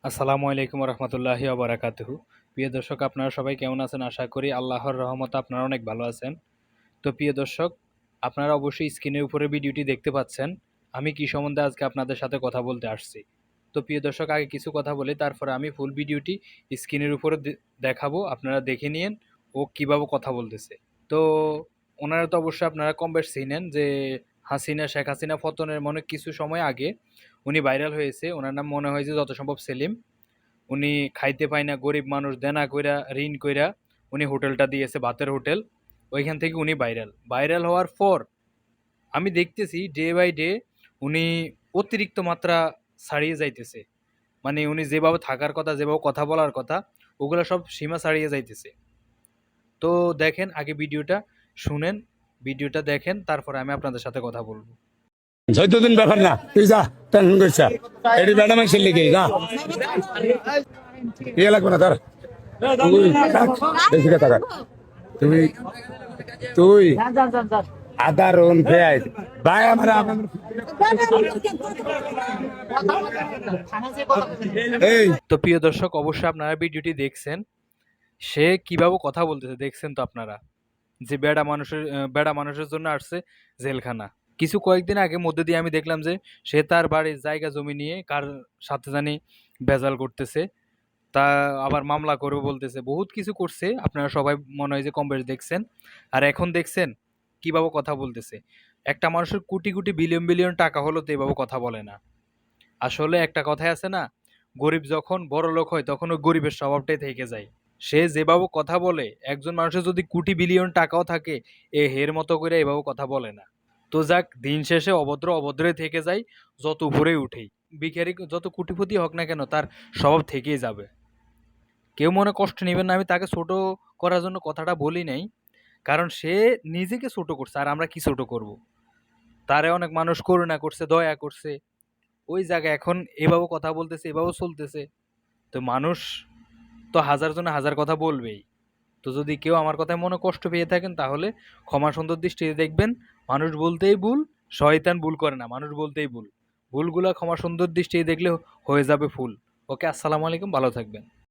আসসালামু আলাইকুম রহমতুল্লাহি ওবরাকাতুহু। প্রিয় দর্শক, আপনারা সবাই কেমন আছেন? আশা করি আল্লাহর রহমতে আপনারা অনেক ভালো আছেন। তো প্রিয় দর্শক, আপনারা অবশ্যই স্ক্রিনের উপরে ভিডিওটি দেখতে পাচ্ছেন। আমি কি সম্বন্ধে আজকে আপনাদের সাথে কথা বলতে আসছি। তো প্রিয় দর্শক, আগে কিছু কথা বলি, তারপরে আমি ফুল ভিডিওটি স্ক্রিনের উপরে দেখাবো, আপনারা দেখে নিন ও কীভাবে কথা বলতেছে। তো ওনারা তো অবশ্যই আপনারা কম বেশ চিনেন যে শেখ হাসিনা পতনের মনে কিছু সময় আগে উনি ভাইরাল হয়েছে। ওনার নাম মনে হয় যে যত সম্ভব সেলিম। উনি খাইতে পায় না, গরিব মানুষ, দেনা কইরা ঋণ কইরা উনি হোটেলটা দিয়েছে, ভাতের হোটেল। ওইখান থেকে উনি ভাইরাল হওয়ার পর আমি দেখতেছি ডে বাই ডে উনি অতিরিক্ত মাত্রা ছাড়িয়ে যাইতেছে। মানে উনি যেভাবে থাকার কথা, যেভাবে কথা বলার কথা, ওগুলো সব সীমা ছাড়িয়ে যাইতেছে। তো দেখেন, আগে ভিডিওটা শুনেন, ভিডিওটা দেখেন, তারপরে আমি আপনাদের সাথে কথা বলবো। চৈদ্দিন ব্যাপার না, তুই যা টেনশন করছ এটি ম্যাডাম এসে লিখে যা ইয়ে লাগবে না তার বেশি কথা কর। তুই তুই আদা রুন পেঁয়াজ ভাই আমার এই তো প্রিয় দর্শক, অবশ্যই আপনারা ভিডিওটি দেখছেন, সে কিভাবে কথা বলতেছে দেখছেন তো আপনারা, যে বেড়া মানুষের জন্য আসছে জেলখানা। কিছু কয়েকদিন আগে মধ্যে দিয়ে আমি দেখলাম যে সে তার বাড়ির জায়গা জমি নিয়ে কার সাথে জানি ভেজাল করতেছে, তা আবার মামলা করবে বলতেছে, বহুত কিছু করছে। আপনারা সবাই মনে হয় যে কম বেশ দেখছেন। আর এখন দেখছেন কিভাবে কথা বলতেছে। একটা মানুষের কোটি কোটি বিলিয়ন বিলিয়ন টাকা হলো তো এভাবে কথা বলে না। আসলে একটা কথাই আছে না, গরিব যখন বড় লোক হয় তখন ওই গরিবের স্বভাবটাই থেকে যায়। সে যেভাবে কথা বলে, একজন মানুষের যদি কোটি বিলিয়ন টাকাও থাকে, এ হের মতো করে এভাবে কথা বলে না। তো যাক, দিন শেষে অভদ্র অভদ্রই থেকে যায়, যত উপরেই উঠেই। ভিখারি যত কোটিপতি হোক না কেন, তার স্বভাব থেকেই যাবে। কেউ মনে কষ্ট নেবেন না, আমি তাকে ছোট করার জন্য কথাটা বলি নাই। কারণ সে নিজেকে ছোট করছে, আর আমরা কি ছোট করব? তারে অনেক মানুষ করুণা করছে, দয়া করছে, ওই জায়গায় এখন এভাবে কথা বলতেছে, এভাবে চলতেছে। তো মানুষ তো হাজার জনে হাজার কথা বলবেই। তো যদি কেউ আমার কথায় মনে কষ্ট পেয়ে থাকেন, তাহলে ক্ষমা সুন্দর দৃষ্টিতে দেখবেন। মানুষ বলতেই ভুল, শয়তান ভুল করে না, মানুষ বলতেই ভুল। ভুলগুলা ক্ষমা সুন্দর দৃষ্টিতে দেখলে হয়ে যাবে ফুল। ওকে, আসসালামু আলাইকুম, ভালো থাকবেন।